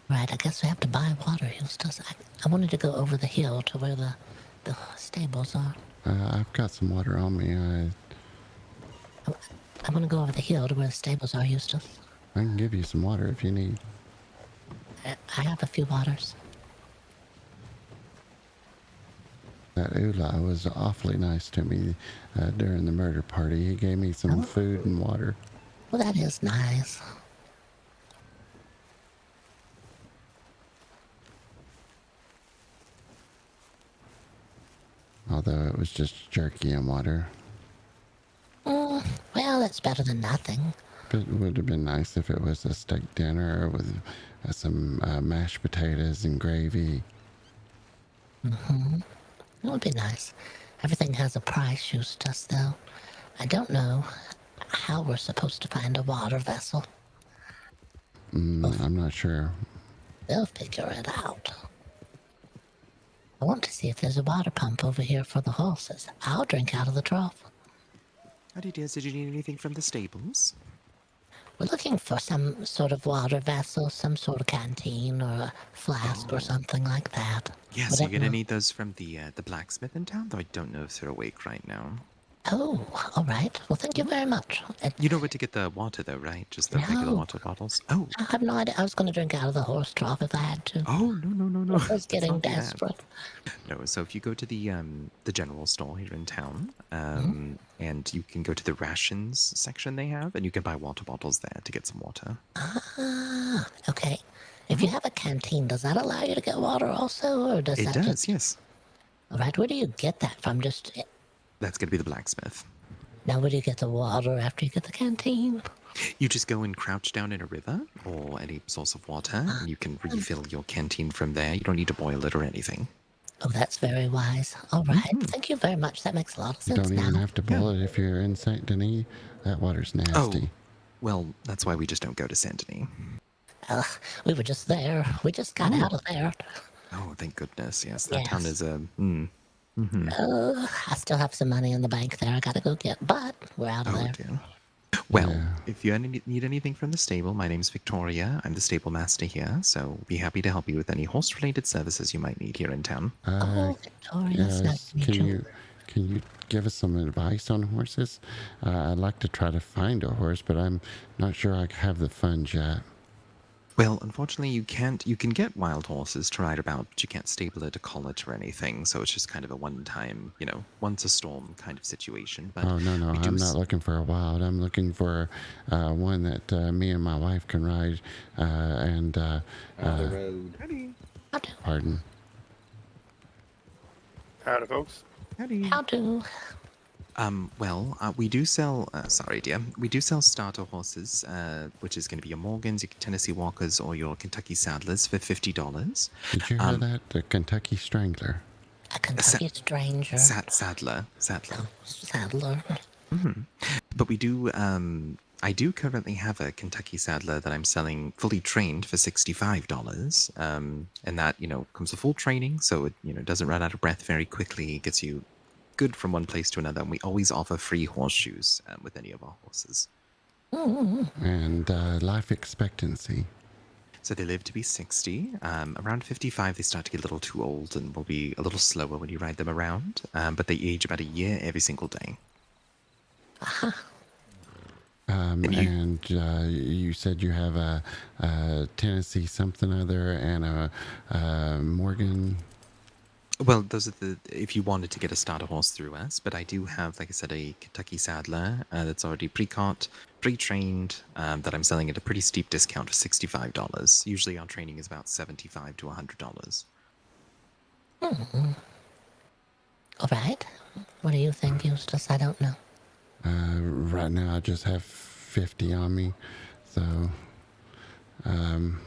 Right, I guess we have to buy water, Eustace. I wanted to go over the hill to where the stables are. I've got some water on me. I, I want to go over the hill to where the stables are, Eustace. I can give you some water if you need. I have a few waters. That Ula was awfully nice to me during the murder party. He gave me some Oh, food and water. well, that is nice. Although it was just jerky and water. Well, that's better than nothing. But it would have been nice if it was a steak dinner with some mashed potatoes and gravy. It would be nice. Everything has a price, Eustace, though. I don't know how we're supposed to find a water vessel. I'm not sure. They'll figure it out. I want to see if there's a water pump over here for the horses. I'll drink out of the trough. Howdy, dears. Did you need anything from the stables? We're looking for some sort of water vessel, some sort of canteen or a flask or something like that. Yes, you're gonna need those from the blacksmith in town, though I don't know if they're awake right now. Oh, all right. Well, thank you very much. You know where to get the water, though, right? Just the regular No. water bottles. Oh. I have no idea. I was going to drink out of the horse trough if I had to. Oh, no. I was getting desperate. No, so if you go to the general store here in town, and you can go to the rations section they have, and you can buy water bottles there to get some water. Ah, okay. If you have a canteen, does that allow you to get water also, or does It that does, just... yes. All right, where do you get that from? That's gonna be the blacksmith. Now, where do you get the water after you get the canteen? You just go and crouch down in a river or any source of water, and you can refill your canteen from there. You don't need to boil it or anything. Oh, that's very wise. All right, thank you very much. That makes a lot of You sense don't now. even have to boil it if you're in Saint Denis. That water's nasty. Oh, well, that's why we just don't go to Saint Denis. We were just there. We just got out of there. Oh, thank goodness. Yes, that town is a... I still have some money in the bank there I gotta go get, but we're out of there. Dear. Well, if you need anything from the stable, my name's Victoria. I'm the stable master here, so be happy to help you with any horse-related services you might need here in town. Oh, Victoria, it's nice to meet you. Can you give us some advice on horses? I'd like to try to find a horse, but I'm not sure I have the funds yet. Well, unfortunately, you can't. You can get wild horses to ride about, but you can't stable it, call it, or anything. So it's just kind of a one-time, once a storm kind of situation. But no, I'm not looking for a wild. I'm looking for one that me and my wife can ride. On the road. Pardon. Howdy, folks. Howdy. How do? Well, we do sell, sorry dear, we do sell starter horses, which is going to be your Morgans, your Tennessee Walkers, or your Kentucky Saddlers for $50. Did you hear that? The Kentucky Strangler. A Kentucky Stranger. Saddler. Oh, Saddler. But we do, I do currently have a Kentucky Saddler that I'm selling fully trained for $65. And that, comes with full training, so it, doesn't run out of breath very quickly, gets you good from one place to another, and we always offer free horseshoes with any of our horses. And life expectancy. So they live to be 60. Around 55, they start to get a little too old and will be a little slower when you ride them around. But they age about a year every single day. And you said you have a Tennessee something other and a Morgan. Well, those are if you wanted to get a starter horse through us, but I do have, like I said, a Kentucky Saddler that's already pre-caught, pre-trained, that I'm selling at a pretty steep discount for $65. Usually our training is about $75 to $100. All right. What do you think, Eustace? I don't know. Right now I just have 50 on me, so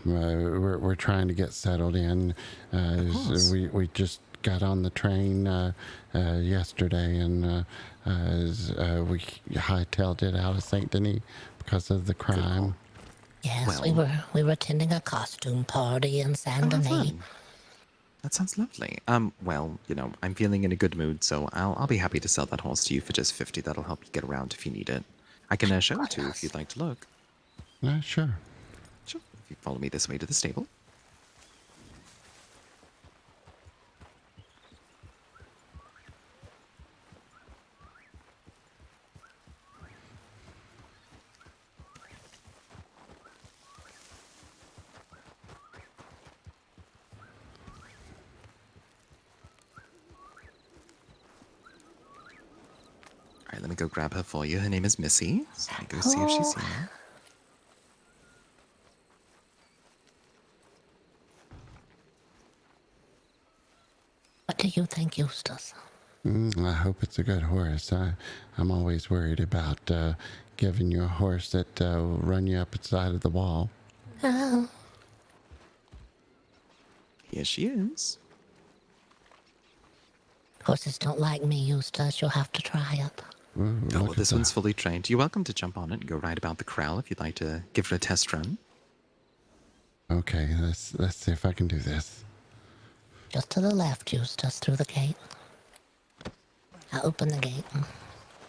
we're trying to get settled in. We just got on the train yesterday, and we hightailed it out of Saint Denis because of the crime. Yes, we were attending a costume party in Saint Denis. That sounds lovely. Well, I'm feeling in a good mood, so I'll be happy to sell that horse to you for just 50. That'll help you get around if you need it. I can show it to you if you'd like to look. Sure. Sure. If you follow me this way to the stable. let me go grab her for you. Her name is Missy. So let me go see if she's Oh, here. what do you think, Eustace? I hope it's a good horse. I'm always worried about giving you a horse that will run you up the side of the wall. Oh, Here she is. horses don't like me, Eustace. You'll have to try it. Ooh, Oh, look well, at this one's that. fully trained. You're welcome to jump on it and go ride about the corral if you'd like to give it a test run. Okay, let's see if I can do this. Just to the left, Eustace, through the gate. I'll open the gate.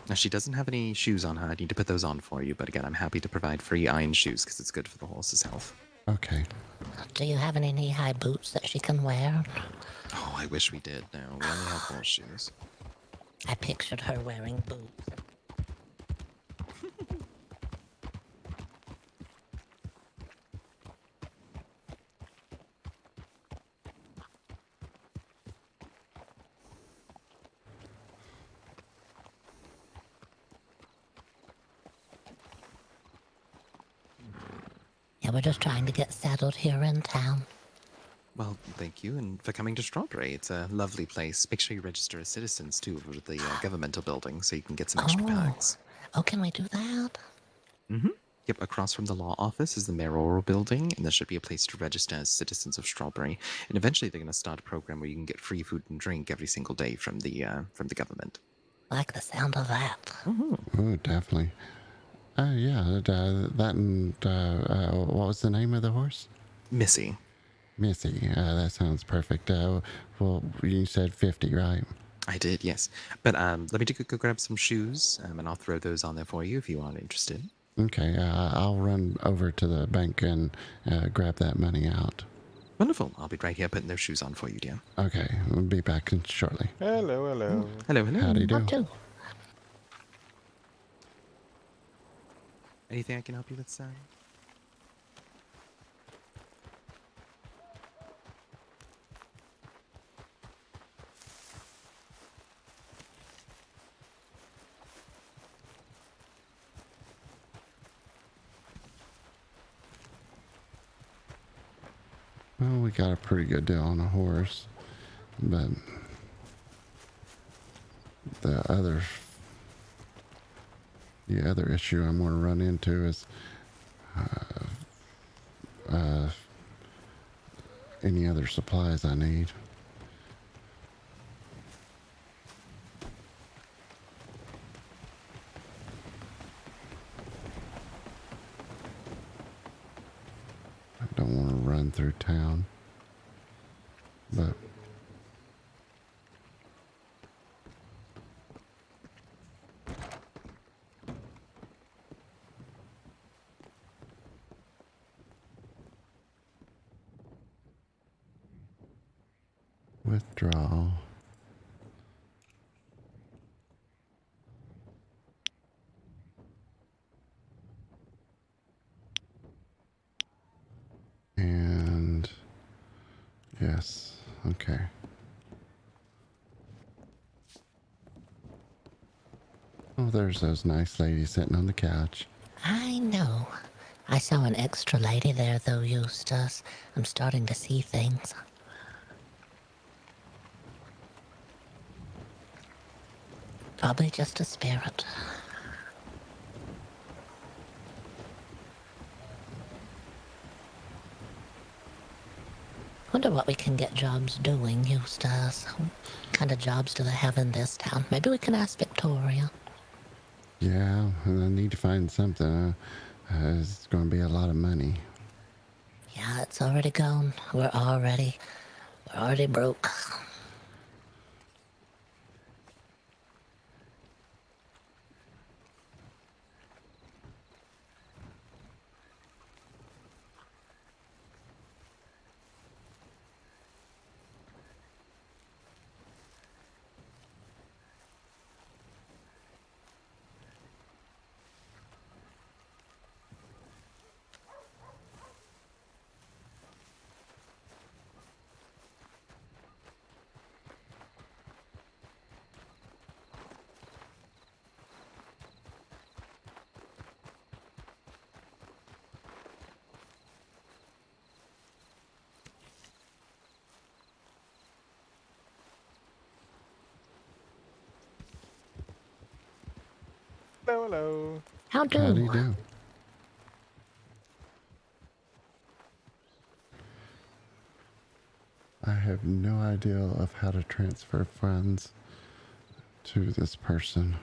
Now, she doesn't have any shoes on her. I need to put those on for you. But again, I'm happy to provide free iron shoes because it's good for the horse's health. Okay. Do you have any knee-high boots that she can wear? Oh, I wish we did. No, we only have horseshoes. I pictured her wearing boots. Yeah, we're just trying to get settled here in town. Well, thank you, and for coming to Strawberry. It's a lovely place. Make sure you register as citizens, too, for the governmental building so you can get some extra perks. Oh, can we do that? Yep, across from the law office is the mayoral building, and there should be a place to register as citizens of Strawberry. And eventually they're going to start a program where you can get free food and drink every single day from the government. Like the sound of that. Oh, definitely. Yeah, that and what was the name of the horse? Missy. Missy. That sounds perfect. Well, you said 50, right? I did, yes. But let me go grab some shoes, and I'll throw those on there for you if you aren't interested. Okay, I'll run over to the bank and grab that money out. Wonderful. I'll be right here putting those shoes on for you, dear. Okay, we'll be back in shortly. Hello, hello. Hello, hello. Howdy do. What do? Anything I can help you with, Sam? Well, we got a pretty good deal on a horse, but the other issue I'm going to run into is any other supplies I need. I don't want to run through town, but withdrawal. And yes, okay. Oh, there's those nice ladies sitting on the couch. I know. I saw an extra lady there, though, Eustace. I'm starting to see things. Probably just a spirit. Wonder what we can get jobs doing, Eustace. What kind of jobs do they have in this town? Maybe we can ask Victoria. Yeah, I need to find something. It's going to be a lot of money. Yeah, it's already gone. We're already broke. Hello, hello. How How do do? you do? I have no idea of how to transfer funds to this person.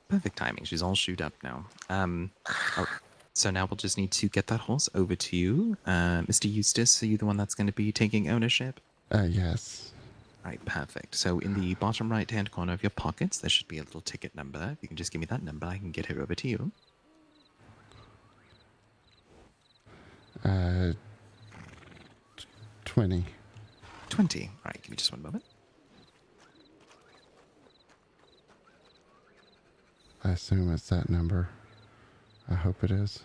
Perfect timing. She's all shoed up now. Oh, so now we'll just need to get that horse over to you. Mr. Eustace, are you the one that's going to be taking ownership? Yes. All right, perfect. So in the bottom right-hand corner of your pockets, there should be a little ticket number. If you can just give me that number, I can get her over to you. 20. 20. All right, give me just one moment. I assume it's that number. I hope it is.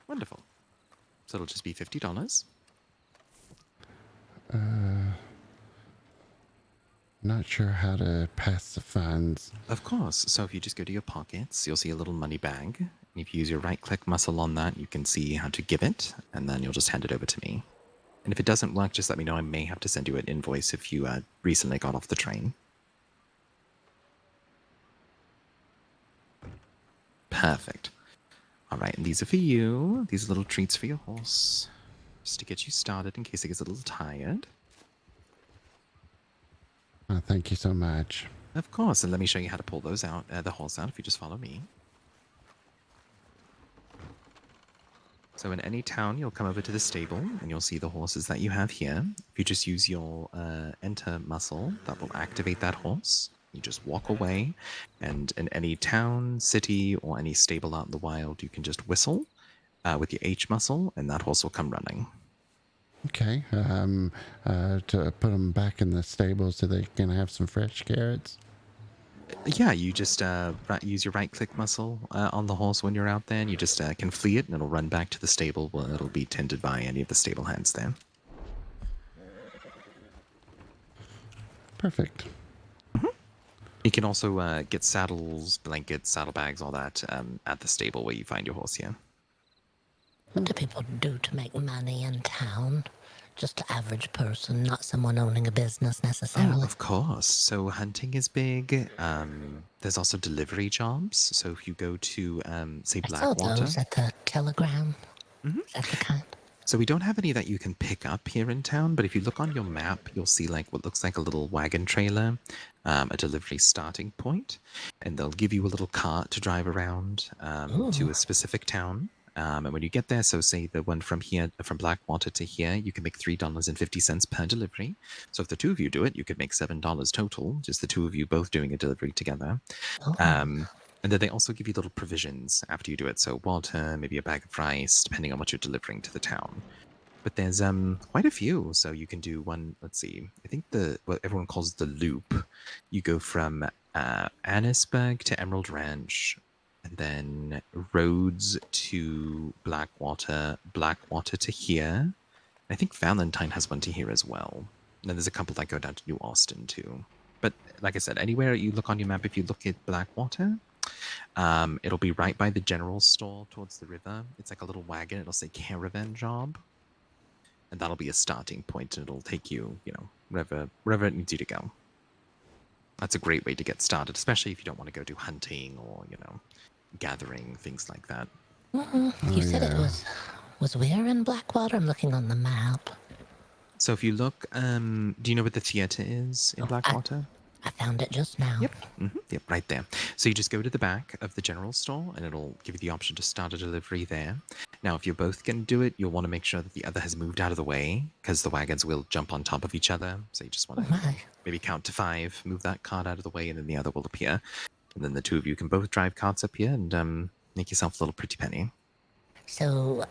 Wonderful. So it'll just be $50. Not sure how to pass the funds. Of course. So if you just go to your pockets, you'll see a little money bag. And if you use your right-click muscle on that, you can see how to give it, and then you'll just hand it over to me. And if it doesn't work, just let me know. I may have to send you an invoice if you recently got off the train. Perfect. All right, and these are for you. These are little treats for your horse, just to get you started in case it gets a little tired. Thank you so much. Of course, and let me show you how to pull those out, the horse out, if you just follow me. So in any town, you'll come over to the stable, and you'll see the horses that you have here. If you just use your enter muscle, that will activate that horse. You just walk away, and in any town, city, or any stable out in the wild, you can just whistle with your H muscle, and that horse will come running. Okay. To put them back in the stable so they can have some fresh carrots. Yeah, you just use your right-click muscle on the horse when you're out there, and you just can flee it, and it'll run back to the stable where it'll be tended by any of the stable hands there. Perfect. You can also get saddles, blankets, saddlebags, all that at the stable where you find your horse here. What do people do to make money in town? Just an average person, not someone owning a business necessarily. Oh, of course. So hunting is big. There's also delivery jobs. So if you go to, say, I saw Blackwater. those at the telegram. Is that the kind? So we don't have any that you can pick up here in town, but if you look on your map, you'll see like what looks like a little wagon trailer, a delivery starting point, and they'll give you a little cart to drive around to a specific town. And when you get there, so say the one from here, from Blackwater to here, you can make $3.50 per delivery. So if the two of you do it, you could make $7 total, just the two of you both doing a delivery together. And then they also give you little provisions after you do it. So water, maybe a bag of rice, depending on what you're delivering to the town. But there's quite a few. So you can do one, let's see, I think what everyone calls the loop. You go from Annisburg to Emerald Ranch, and then Rhodes to Blackwater, Blackwater to here. I think Valentine has one to here as well. And then there's a couple that go down to New Austin too. But like I said, anywhere you look on your map, if you look at Blackwater, it'll be right by the general store towards the river. It's like a little wagon. It'll say caravan job. And that'll be a starting point, and it'll take you, wherever it needs you to go. That's a great way to get started, especially if you don't want to go do hunting or, gathering, things like that. You said it was where in Blackwater? I'm looking on the map. So if you look, do you know where the theater is in Blackwater? I found it just now. Yep. Yep, right there. So you just go to the back of the general store, and it'll give you the option to start a delivery there. Now, if you're both going to do it, you'll want to make sure that the other has moved out of the way, because the wagons will jump on top of each other. So you just want to maybe count to 5, move that cart out of the way, and then the other will appear. And then the two of you can both drive carts up here and make yourself a little pretty penny. So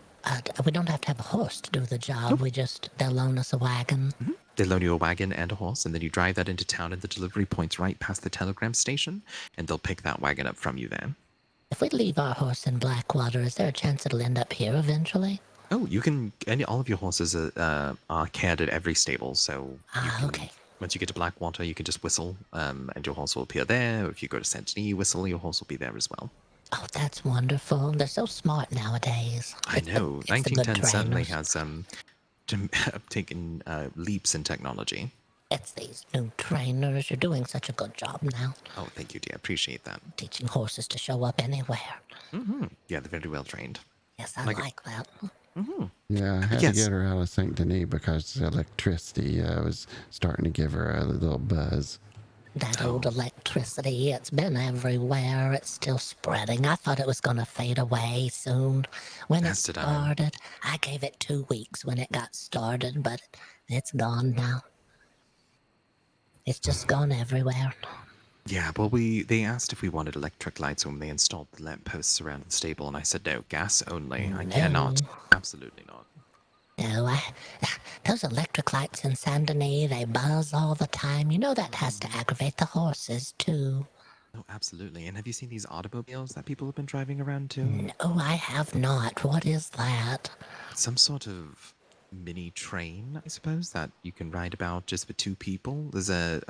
we don't have to have a horse to do the job. Nope. They'll loan us a wagon. They loan you a wagon and a horse, and then you drive that into town, and the delivery point's right past the telegram station, and they'll pick that wagon up from you there. If we leave our horse in Blackwater, is there a chance it'll end up here eventually? Oh, you can. All of your horses are cared at every stable, so you can. Okay. Once you get to Blackwater, you can just whistle, and your horse will appear there. Or if you go to Saint-Denis, whistle, your horse will be there as well. Oh, that's wonderful. They're so smart nowadays. I know. It's the good 1910 certainly trainers. has taken leaps in technology. It's these new trainers. You're doing such a good job now, Oh, thank you, dear. Appreciate that. teaching horses to show up anywhere. Yeah, they're very well trained. Yes, I Like- like that. Yeah, I had to Yes. get her out of Saint Denis because the electricity was starting to give her a little buzz. That old electricity, it's been everywhere. It's still spreading. I thought it was going to fade away soon. When it As did I. started, I gave it 2 weeks when it got started, but it's gone now. It's just gone everywhere. Yeah, well, they asked if we wanted electric lights when they installed the lamp posts around the stable, and I said no, gas only. I cannot. Absolutely not. No, those electric lights in Saint Denis, they buzz all the time. You know that has to aggravate the horses, too. Oh, absolutely. And have you seen these automobiles that people have been driving around to? No, I have not. What is that? Some sort of mini train, I suppose, that you can ride about just for 2 people. There's a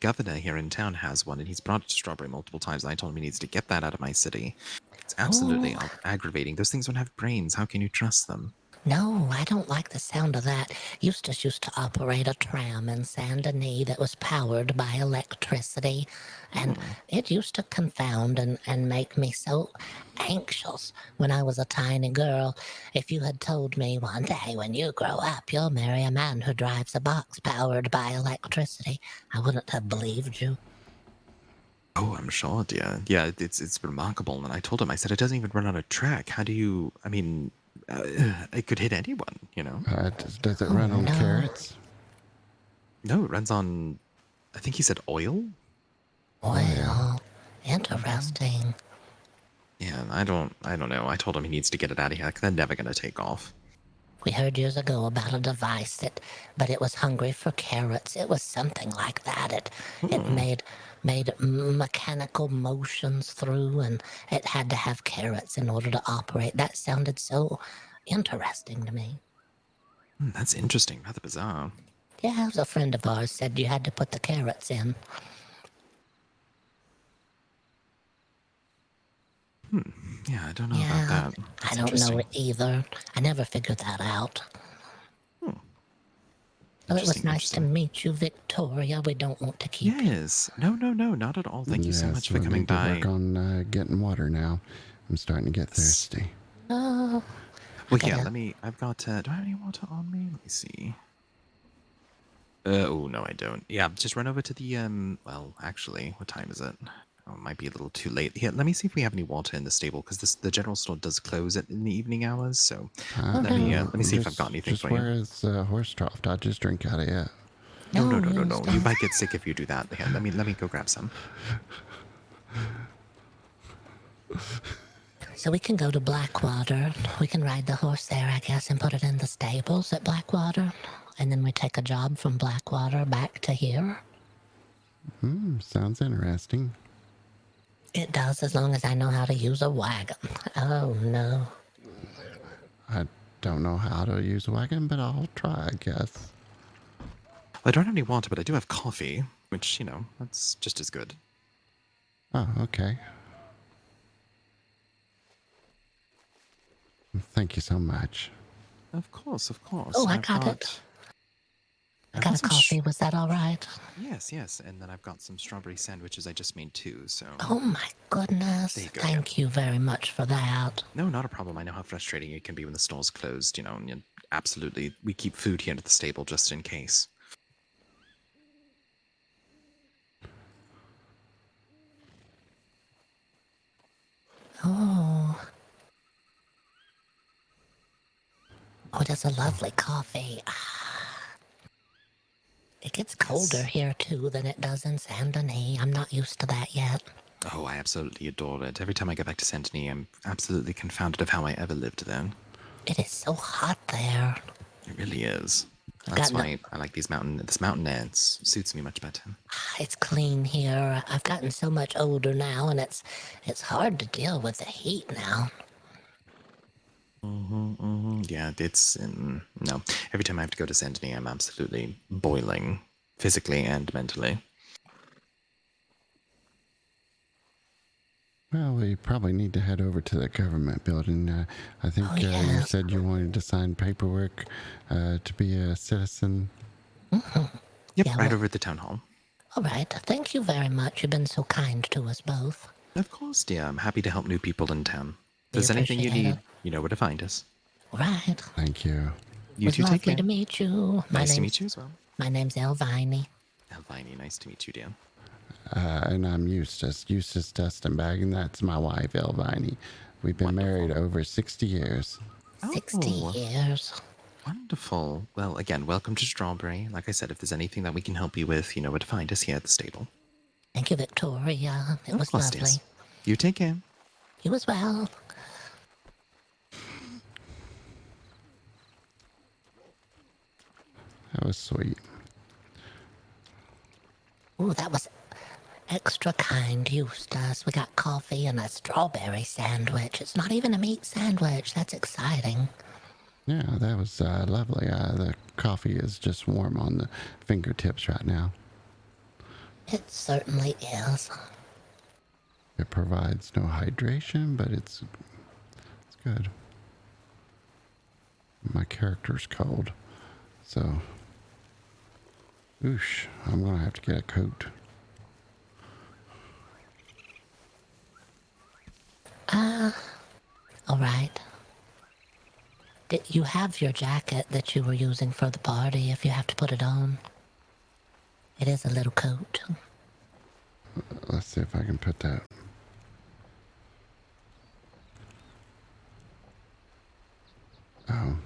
governor here in town has one, and he's brought it to Strawberry multiple times. And I told him he needs to get that out of my city. It's absolutely aggravating. Those things don't have brains. How can you trust them? No, I don't like the sound of that. Eustace used to operate a tram in Saint Denis that was powered by electricity, and it used to confound and make me so anxious when I was a tiny girl. If you had told me one day when you grow up you'll marry a man who drives a box powered by electricity, I wouldn't have believed you. Oh, I'm sure, dear. Yeah, it's remarkable. And I told him, I said, it doesn't even run on a track. How do you, I mean, it could hit anyone, you know? Does it run on no. carrots? No, it runs on, I think he said oil? Well, interesting. Yeah, I don't know. I told him he needs to get it out of here. They're never going to take off. We heard years ago about a device but it was hungry for carrots. It was something like that. It made mechanical motions through, and it had to have carrots in order to operate. That sounded so interesting to me. That's interesting. Rather bizarre. Yeah, it was a friend of ours said you had to put the carrots in. Yeah, I don't know about that. That's I don't know interesting. it either. I never figured that out. Well, it was Interesting, nice to interesting. meet you, Victoria. We don't want to keep you. Yes. No, not at all. Thank you so Yes, much for we coming need to by. work on getting water now. I'm starting to get thirsty. Oh, Well, Okay, yeah, now. I've got, do I have any water on me? Let me see. Oh, no, I don't. Yeah, just run over to the, well, actually, what time is it? Oh, it might be a little too late. Here, let me see if we have any water in the stable, because the general store does close in the evening hours, so let me see if I've got anything Just for where you. is the horse trough? I'll just drink out of it. No. Eustace. You might get sick if you do that. Here, let me go grab some. So we can go to Blackwater. We can ride the horse there, I guess, and put it in the stables at Blackwater. And then we take a job from Blackwater back to here. Sounds interesting. It does, as long as I know how to use a wagon. Oh, no. I don't know how to use a wagon, but I'll try, I guess. I don't have any water, but I do have coffee, which, you know, that's just as good. Oh, okay. Thank you so much. Of course. Oh, I got it. I got a some coffee. Was that all right? Yes, and then I've got some strawberry sandwiches I just made too, so... Oh, my goodness. There you go, Thank you very much for that. No, not a problem. I know how frustrating it can be when the store's closed, you know, and absolutely, we keep food here at the stable just in case. Oh, that's a lovely coffee. It gets colder here, too, than it does in Saint Denis. I'm not used to that yet. Oh, I absolutely adore it. Every time I go back to Saint-Denis, I'm absolutely confounded of how I ever lived there. It is so hot there. It really is. I've That's gotten why I like this mountain air. It suits me much better. It's clean here. I've gotten so much older now, and it's hard to deal with the heat now. Yeah, it's no. Every time I have to go to Saint Denis, I'm absolutely boiling, physically and mentally. Well, we probably need to head over to the government building. I think Oh, you yes. said you wanted to sign paperwork to be a citizen. Yep, Yeah, right well, over at the town hall. all right. Thank you very much. You've been so kind to us both. Of course, dear. I'm happy to help new people in town. If We there's anything you appreciate need, it. you know where to find us. Right. Thank you. You Was two take lovely care. to meet you. Nice to meet you as well. My name's Elviny. Elviny, nice to meet you, dear. And I'm Eustace Dustinbagg, and that's my wife, Elviny. We've been married over 60 years. 60 Oh. years. Wonderful. Well, again, welcome to Strawberry. Like I said, if there's anything that we can help you with, you know where to find us here at the stable. Thank you, Victoria. It was course, lovely. dears. You take care. You as well. That was sweet. Ooh, that was extra kind, Eustace. We got coffee and a strawberry sandwich. It's not even a meat sandwich. That's exciting. Yeah, that was lovely. The coffee is just warm on the fingertips right now. It certainly is. It provides no hydration, but it's good. My character's cold, so oosh, I'm gonna have to get a coat. All right. Did you have your jacket that you were using for the party if you have to put it on? It is a little coat. Let's see if I can put that. Oh,